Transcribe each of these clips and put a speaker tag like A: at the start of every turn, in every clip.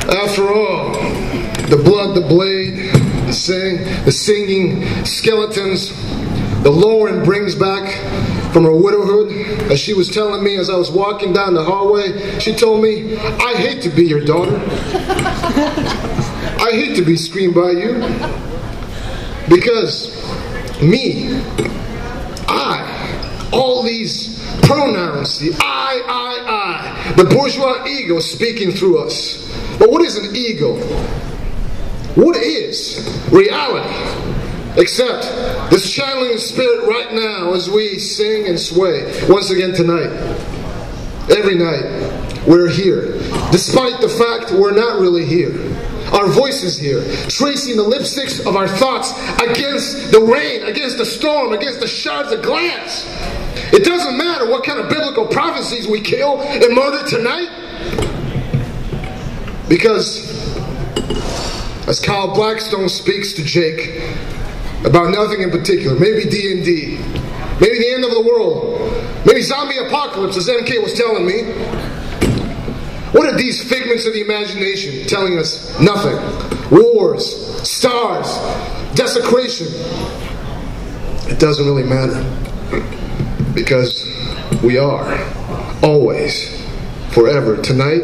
A: After all, the blood, the blade, the singing skeletons, the Lauren brings back from her widowhood, as she was telling me as I was walking down the hallway, she told me, I hate to be your daughter. I hate to be screamed by you. Because me, I, all these pronouns, the I, the bourgeois ego speaking through us. But what is an ego? What is reality? Except this channeling spirit right now as we sing and sway. Once again tonight, every night, we're here. Despite the fact we're not really here. Our voices here, tracing the lipsticks of our thoughts against the rain, against the storm, against the shards of glass. It doesn't matter what kind of biblical prophecies we kill and murder tonight. Because, as Kyle Blackstone speaks to Jake, about nothing in particular, maybe D&D, maybe the end of the world, maybe zombie apocalypse, as MK was telling me. What are these figments of the imagination telling us? Nothing. Wars, stars, desecration. It doesn't really matter. Because we are, always, forever, tonight,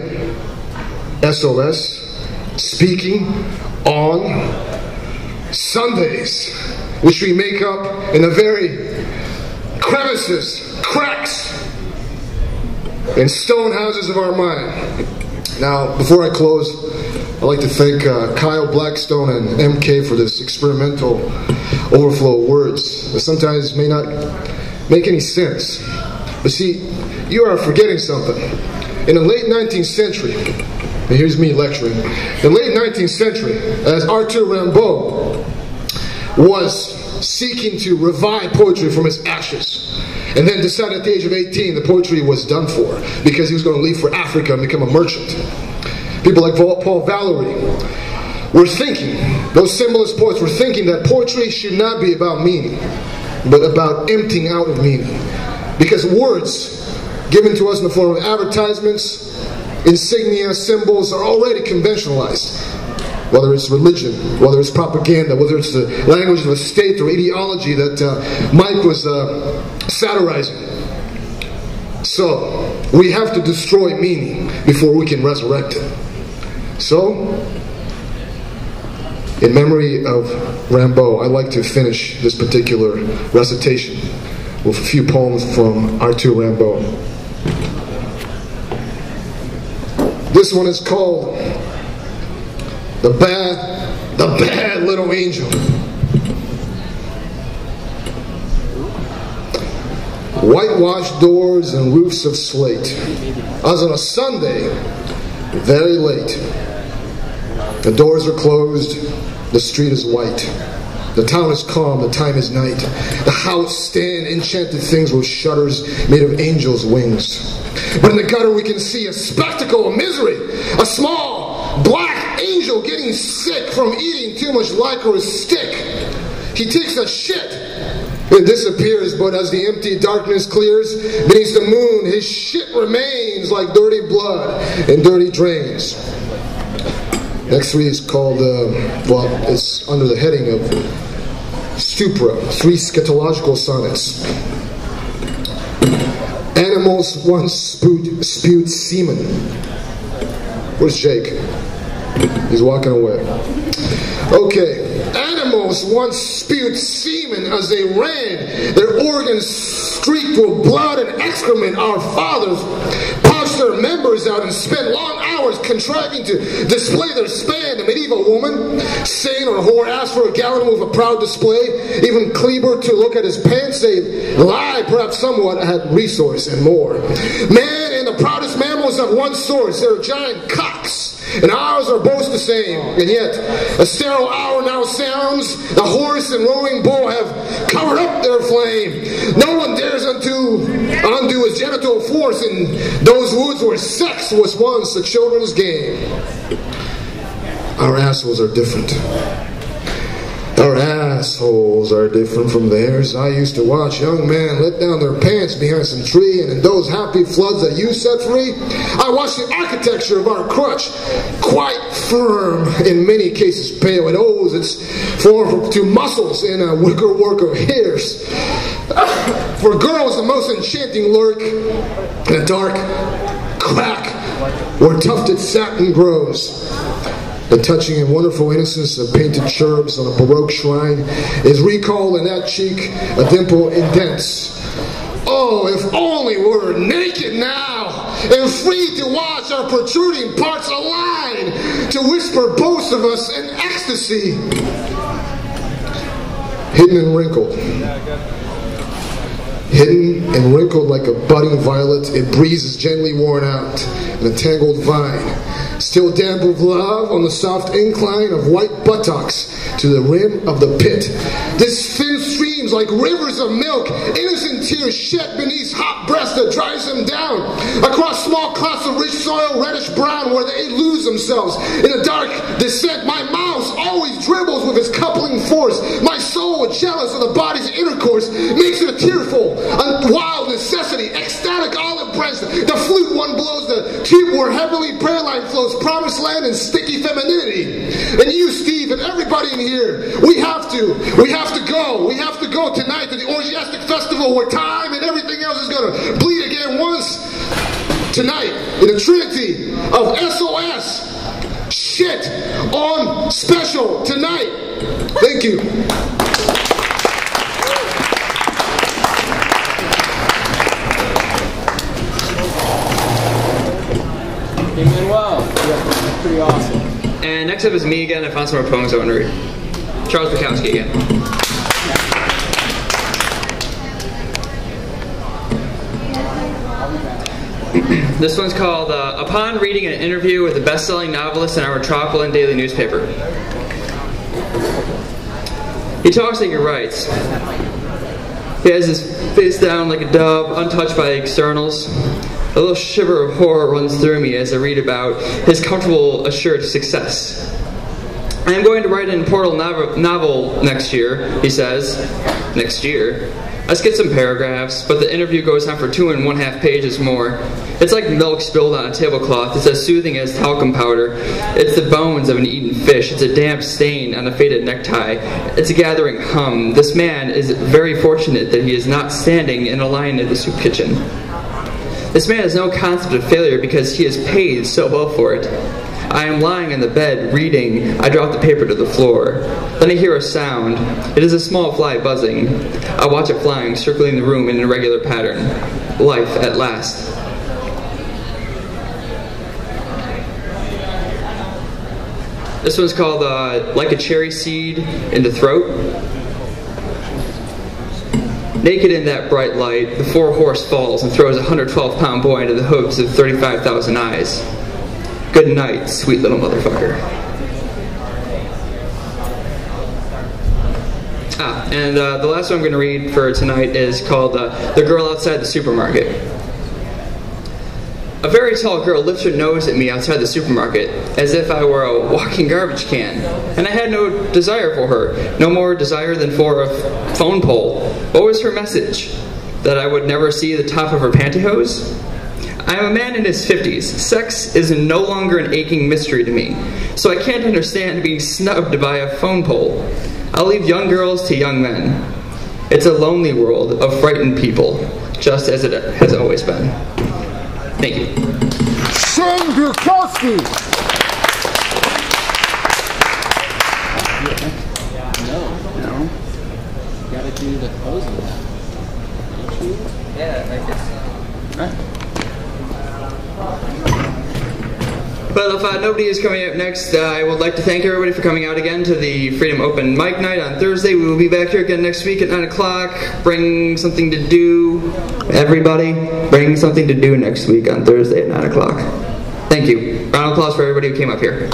A: SOS, speaking on Sundays, which we make up in the very crevices, cracks, and stone houses of our mind. Now, before I close, I'd like to thank Kyle Blackstone and MK for this experimental overflow of words that sometimes may not make any sense. But see, you are forgetting something. In the late 19th century, and here's me lecturing, in the late 19th century, as Arthur Rimbaud was seeking to revive poetry from its ashes, and then decided at the age of 18 the poetry was done for because he was going to leave for Africa and become a merchant. People like Paul Valery were thinking, those symbolist poets were thinking that poetry should not be about meaning, but about emptying out of meaning. Because words given to us in the form of advertisements, insignia, symbols are already conventionalized. Whether it's religion, whether it's propaganda, whether it's the language of a state or ideology that Mike was satirizing. So, we have to destroy meaning before we can resurrect it. So, in memory of Rimbaud, I'd like to finish this particular recitation with a few poems from Arthur Rimbaud. This one is called The Bad Little Angel. Whitewashed doors and roofs of slate. As on a Sunday, very late. The doors are closed, the street is white. The town is calm, the time is night. The house stand enchanted things with shutters made of angels' wings. But in the gutter we can see a spectacle of misery. A small black angel getting sick from eating too much licorice stick. He takes a shit. It disappears, but as the empty darkness clears beneath the moon, his shit remains like dirty blood and dirty drains. Next three is called, it's under the heading of Stupra, 3 scatological sonnets. Animals once spewed semen. Where's Jake? He's walking away. Okay. Animals once spewed semen as they ran. Their organs streaked with blood and excrement. Our fathers punched their members out and spent long hours contriving to display their span. The medieval woman, saint or whore, asked for a gallon with a proud display. Even Kleber to look at his pants, they lie, perhaps somewhat, had resource and more. Man and the proudest mammals have one source. They're giant cocks. And ours are both the same. And yet, a sterile hour now sounds. The horse and roaring bull have covered up their flame. No one dares undo his genital force in those woods where sex was once a children's game. Our assholes are different. Our assholes are different from theirs. I used to watch young men let down their pants behind some tree, and in those happy floods that you set free, I watched the architecture of our crutch, quite firm, in many cases pale. It owes its form to muscles in a wicker work of hairs. For girls, the most enchanting lurk in a dark crack where tufted satin grows. The touching and wonderful innocence of painted cherubs on a Baroque shrine is recalled in that cheek, a dimple indents. Oh, if only we were naked now and free to watch our protruding parts align, to whisper both of us in ecstasy. Hidden and wrinkled. Hidden and wrinkled like a budding violet, it breezes gently worn out in a tangled vine. Still damp with love on the soft incline of white buttocks to the rim of the pit. This thin streams like rivers of milk, innocent tears shed beneath hot breast that dries them down. Across small clots of rich soil, reddish brown, where they lose themselves. In a dark descent, my mouth always dribbles with its coupling force. My soul, jealous of the body's intercourse, makes it a tearful, a wild necessity, ecstatic olive breast. The flute one blows, the tube where heavenly prayer line flows, promised land and sticky femininity. And you, Steve, and everybody in here, we have to go tonight to the orgiastic festival where time and everything else is going to bleed again once tonight in a trinity of SOS shit on special tonight. Thank you.
B: Wow, yeah, pretty awesome.
C: And next up is me again. I found some more poems I want to read. Charles Bukowski again. This one's called Upon Reading an Interview with the Best-Selling Novelist in Our Metropolitan Daily Newspaper. He talks like he writes. He has his face down like a dove, untouched by externals. A little shiver of horror runs through me as I read about his comfortable, assured success. I am going to write an important novel next year, he says. Next year? I skip some paragraphs, but the interview goes on for 2.5 pages more. It's like milk spilled on a tablecloth. It's as soothing as talcum powder. It's the bones of an eaten fish. It's a damp stain on a faded necktie. It's a gathering hum. This man is very fortunate that he is not standing in a line in the soup kitchen. This man has no concept of failure because he is paid so well for it. I am lying in the bed, reading. I drop the paper to the floor. Then I hear a sound. It is a small fly buzzing. I watch it flying, circling the room in an irregular pattern. Life at last. This one's called Like a Cherry Seed in the Throat. Naked in that bright light, the 4-horse falls and throws a 112-pound boy into the hooves of 35,000 eyes. Good night, sweet little motherfucker. And the last one I'm going to read for tonight is called The Girl Outside the Supermarket. A very tall girl lifts her nose at me outside the supermarket, as if I were a walking garbage can, and I had no desire for her, no more desire than for a phone pole. What was her message? That I would never see the top of her pantyhose? I am a man in his 50s. Sex is no longer an aching mystery to me, so I can't understand being snubbed by a phone pole. I'll leave young girls to young men. It's a lonely world of frightened people, just as it has always been. Thank you.
B: Shane Bukowski! No. You gotta do the closing now.
C: Yeah, I guess.
B: Right.
C: Well, if nobody is coming up next, I would like to thank everybody for coming out again to the Freedom Open Mic Night on Thursday. We will be back here again next week at 9 o'clock. Bring something to do. Everybody, bring something to do next week on Thursday at 9 o'clock. Thank you. Round of applause for everybody who came up here.